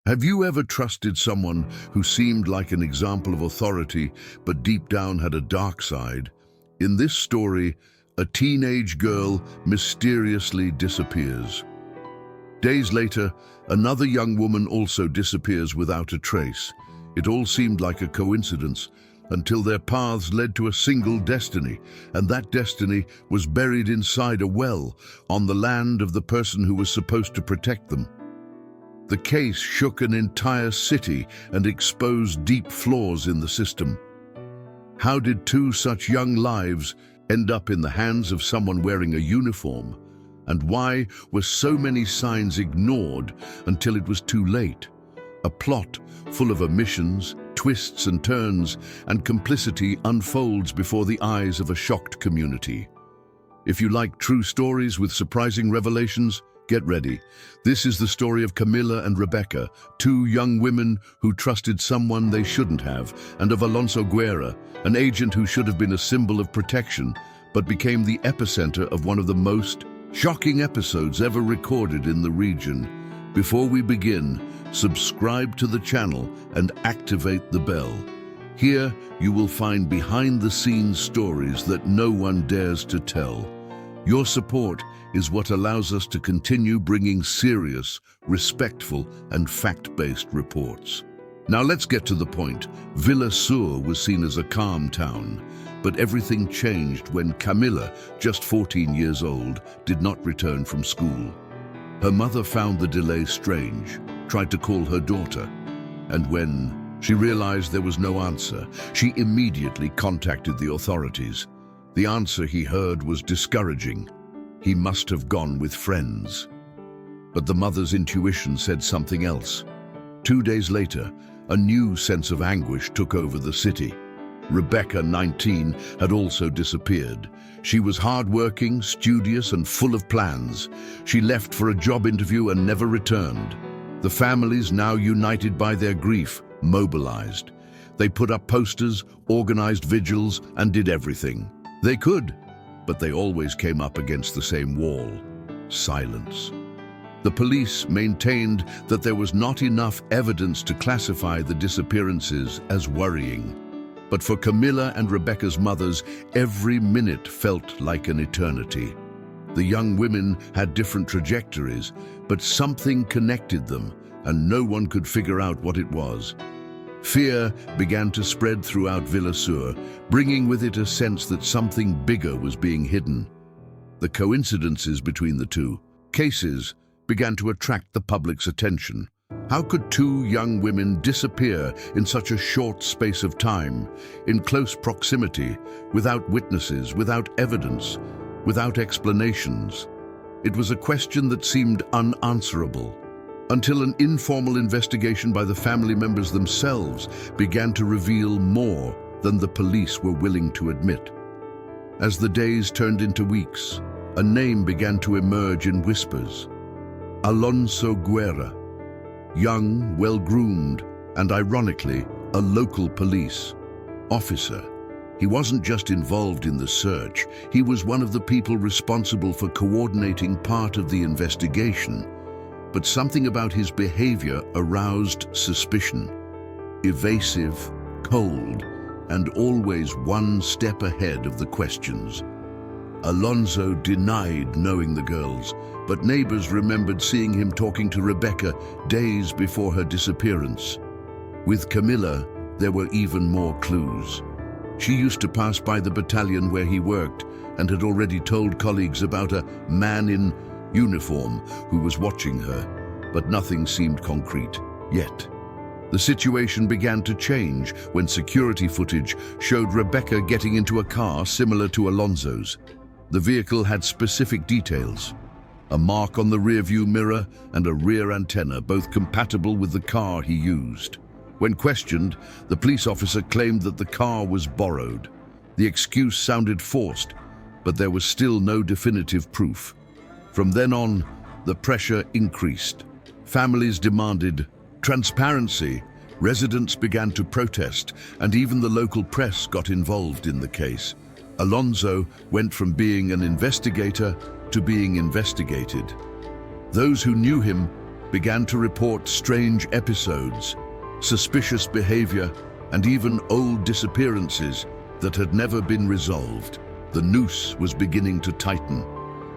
Have you ever trusted someone who seemed like an example of authority, but deep down had a dark side? In this story, a teenage girl mysteriously disappears. Days later, another young woman also disappears without a trace. It all seemed like a coincidence, until their paths led to a single destiny, and that destiny was buried inside a well, on the land of the person who was supposed to protect them. The case shook an entire city and exposed deep flaws in the system. How did two such young lives end up in the hands of someone wearing a uniform? And why were so many signs ignored until it was too late? A plot full of omissions, twists and turns, and complicity unfolds before the eyes of a shocked community. If you like true stories with surprising revelations, get ready. This is the story of Camila and Rebeca, two young women who trusted someone they shouldn't have, and of Alonso Guerra, an agent who should have been a symbol of protection, but became the epicenter of one of the most shocking episodes ever recorded in the region. Before we begin, subscribe to the channel and activate the bell. Here you will find behind-the-scenes stories that no one dares to tell. Your support is what allows us to continue bringing serious, respectful, and fact-based reports. Now let's get to the point. Villa Sur was seen as a calm town, but everything changed when Camila, just 14 years old, did not return from school. Her mother found the delay strange, tried to call her daughter, and when she realized there was no answer, she immediately contacted the authorities. The answer he heard was discouraging. He must have gone with friends. But the mother's intuition said something else. 2 days later, a new sense of anguish took over the city. Rebeca, 19, had also disappeared. She was hardworking, studious, and full of plans. She left for a job interview and never returned. The families, now united by their grief, mobilized. They put up posters, organized vigils, and did everything they could, but they always came up against the same wall: silence. The police maintained that there was not enough evidence to classify the disappearances as worrying. But for Camila and Rebeca's mothers, every minute felt like an eternity. The young women had different trajectories, but something connected them, and no one could figure out what it was. Fear began to spread throughout Villa Sur, bringing with it a sense that something bigger was being hidden. The coincidences between the two cases began to attract the public's attention. How could two young women disappear in such a short space of time, in close proximity, without witnesses, without evidence, without explanations? It was a question that seemed unanswerable, until an informal investigation by the family members themselves began to reveal more than the police were willing to admit. As the days turned into weeks, a name began to emerge in whispers: Alonso Guerra. Young, well-groomed, and ironically, a local police officer. He wasn't just involved in the search, he was one of the people responsible for coordinating part of the investigation. But something about his behavior aroused suspicion. Evasive, cold, and always one step ahead of the questions. Alonso denied knowing the girls, but neighbors remembered seeing him talking to Rebeca days before her disappearance. With Camila, there were even more clues. She used to pass by the battalion where he worked and had already told colleagues about a man in uniform who was watching her, but nothing seemed concrete yet. The situation began to change when security footage showed Rebeca getting into a car similar to Alonso's. The vehicle had specific details: a mark on the rearview mirror and a rear antenna, both compatible with the car he used. When questioned, the police officer claimed that the car was borrowed. The excuse sounded forced, but there was still no definitive proof. From then on, the pressure increased. Families demanded transparency, residents began to protest, and even the local press got involved in the case. Alonso went from being an investigator to being investigated. Those who knew him began to report strange episodes, suspicious behavior, and even old disappearances that had never been resolved. The noose was beginning to tighten.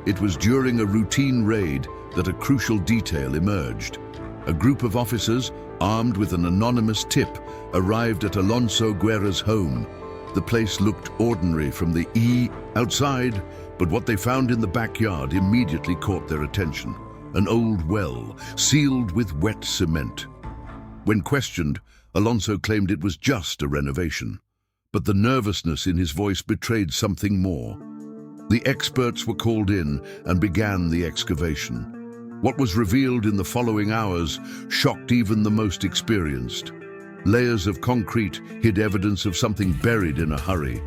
It was during a routine raid that a crucial detail emerged. A group of officers, armed with an anonymous tip, arrived at Alonso Guerra's home. The place looked ordinary from the outside, but what they found in the backyard immediately caught their attention. An old well, sealed with wet cement. When questioned, Alonso claimed it was just a renovation. But the nervousness in his voice betrayed something more. The experts were called in and began the excavation. What was revealed in the following hours shocked even the most experienced. Layers of concrete hid evidence of something buried in a hurry.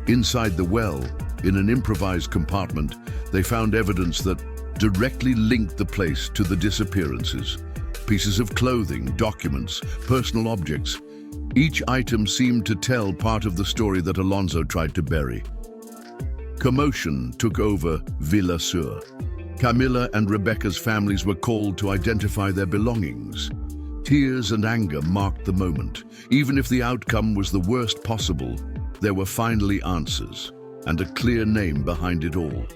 Inside the well, in an improvised compartment, they found evidence that directly linked the place to the disappearances. Pieces of clothing, documents, personal objects. Each item seemed to tell part of the story that Alonso tried to bury. Commotion took over Villa Sur. Camila and Rebeca's families were called to identify their belongings. Tears and anger marked the moment. Even if the outcome was the worst possible, there were finally answers, and a clear name behind it all.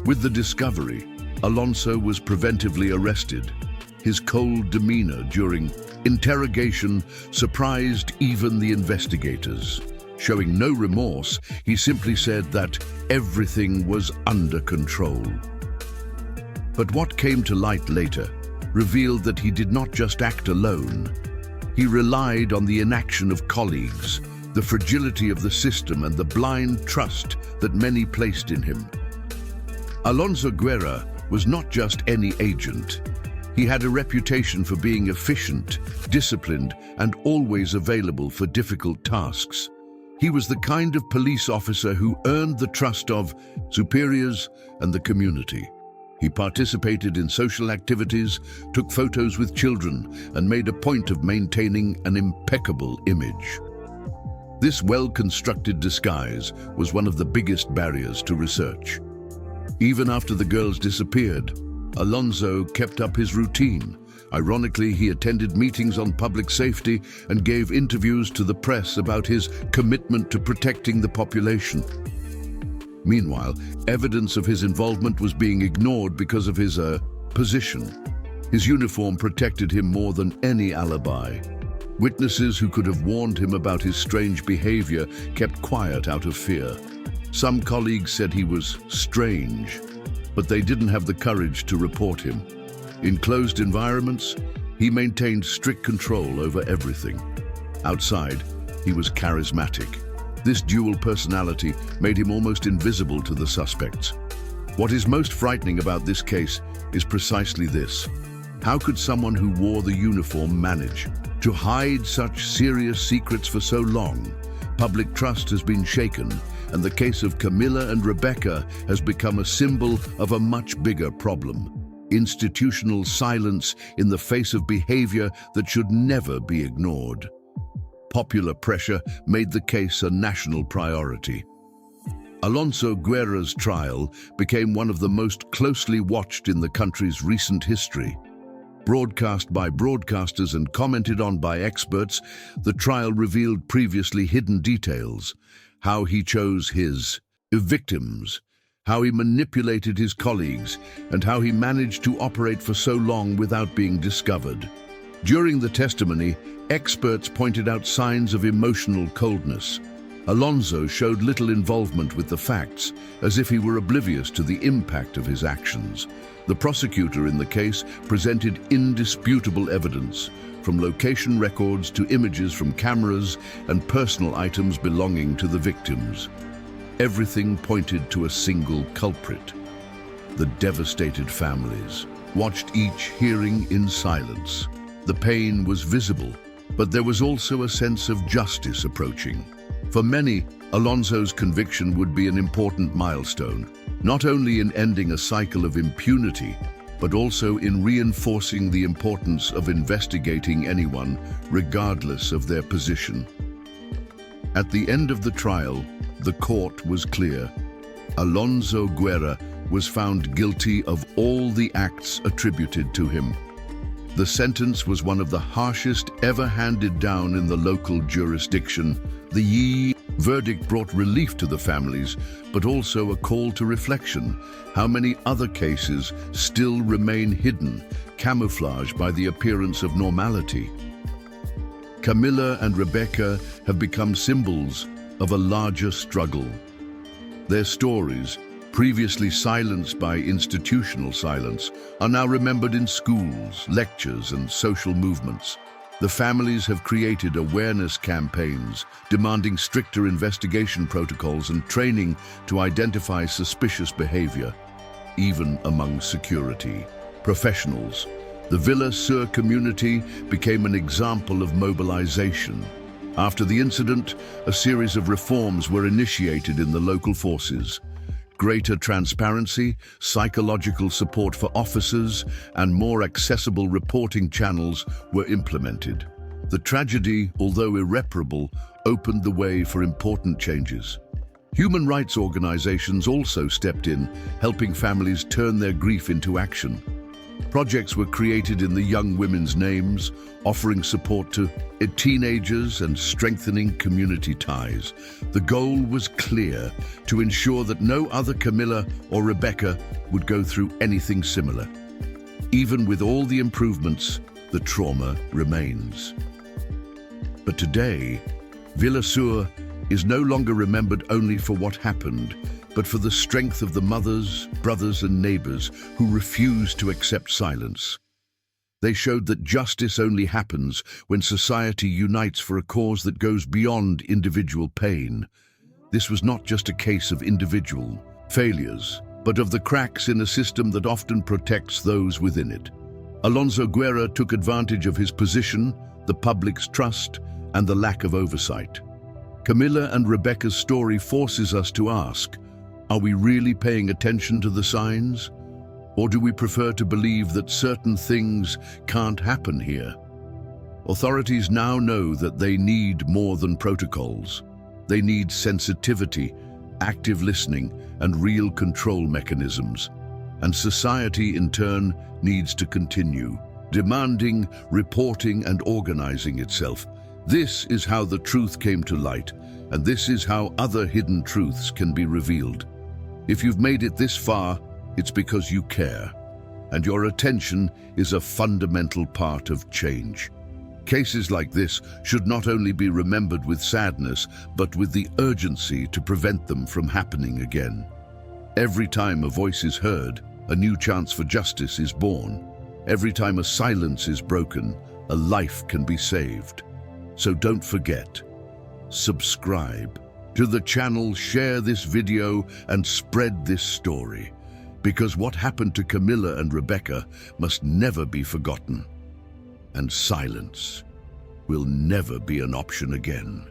With the discovery, Alonso was preventively arrested. His cold demeanor during interrogation surprised even the investigators. Showing no remorse, he simply said that everything was under control. But what came to light later revealed that he did not just act alone. He relied on the inaction of colleagues, the fragility of the system, and the blind trust that many placed in him. Alonso Guerra was not just any agent. He had a reputation for being efficient, disciplined, and always available for difficult tasks. He was the kind of police officer who earned the trust of superiors and the community. He participated in social activities, took photos with children, and made a point of maintaining an impeccable image. This well-constructed disguise was one of the biggest barriers to research. Even after the girls disappeared, Alonso kept up his routine. Ironically, he attended meetings on public safety and gave interviews to the press about his commitment to protecting the population. Meanwhile, evidence of his involvement was being ignored because of his position. His uniform protected him more than any alibi. Witnesses who could have warned him about his strange behavior kept quiet out of fear. Some colleagues said he was strange, but they didn't have the courage to report him. In closed environments, he maintained strict control over everything. Outside, he was charismatic. This dual personality made him almost invisible to the suspects. What is most frightening about this case is precisely this. How could someone who wore the uniform manage to hide such serious secrets for so long? Public trust has been shaken, and the case of Camila and Rebeca has become a symbol of a much bigger problem. Institutional silence in the face of behavior that should never be ignored. Popular pressure made the case a national priority. Alonso Guerra's trial became one of the most closely watched in the country's recent history. Broadcast by broadcasters and commented on by experts, the trial revealed previously hidden details: how he chose his victims, how he manipulated his colleagues, and how he managed to operate for so long without being discovered. During the testimony, experts pointed out signs of emotional coldness. Alonso showed little involvement with the facts, as if he were oblivious to the impact of his actions. The prosecutor in the case presented indisputable evidence, from location records to images from cameras and personal items belonging to the victims. Everything pointed to a single culprit. The devastated families watched each hearing in silence. The pain was visible, but there was also a sense of justice approaching. For many, Alonso's conviction would be an important milestone, not only in ending a cycle of impunity, but also in reinforcing the importance of investigating anyone, regardless of their position. At the end of the trial, the court was clear. Alonso Guerra was found guilty of all the acts attributed to him. The sentence was one of the harshest ever handed down in the local jurisdiction. The verdict brought relief to the families, but also a call to reflection. How many other cases still remain hidden, camouflaged by the appearance of normality? Camila and Rebeca have become symbols of a larger struggle. Their stories, previously silenced by institutional silence, are now remembered in schools, lectures, and social movements. The families have created awareness campaigns, demanding stricter investigation protocols and training to identify suspicious behavior, even among security professionals. The Villa Sur community became an example of mobilization. After the incident, a series of reforms were initiated in the local forces. Greater transparency, psychological support for officers, and more accessible reporting channels were implemented. The tragedy, although irreparable, opened the way for important changes. Human rights organizations also stepped in, helping families turn their grief into action. Projects were created in the young women's names, offering support to teenagers and strengthening community ties. The goal was clear: to ensure that no other Camila or Rebeca would go through anything similar. Even with all the improvements, the trauma remains. But today, Villa Sur is no longer remembered only for what happened, but for the strength of the mothers, brothers, and neighbors who refused to accept silence. They showed that justice only happens when society unites for a cause that goes beyond individual pain. This was not just a case of individual failures, but of the cracks in a system that often protects those within it. Alonso Guerra took advantage of his position, the public's trust, and the lack of oversight. Camila and Rebeca's story forces us to ask, are we really paying attention to the signs? Or do we prefer to believe that certain things can't happen here? Authorities now know that they need more than protocols. They need sensitivity, active listening, and real control mechanisms. And society, in turn, needs to continue, demanding, reporting, and organizing itself. This is how the truth came to light, and this is how other hidden truths can be revealed. If you've made it this far, it's because you care, and your attention is a fundamental part of change. Cases like this should not only be remembered with sadness, but with the urgency to prevent them from happening again. Every time a voice is heard, a new chance for justice is born. Every time a silence is broken, a life can be saved. So don't forget, subscribe to the channel, share this video, and spread this story, because what happened to Camila and Rebeca must never be forgotten, and silence will never be an option again.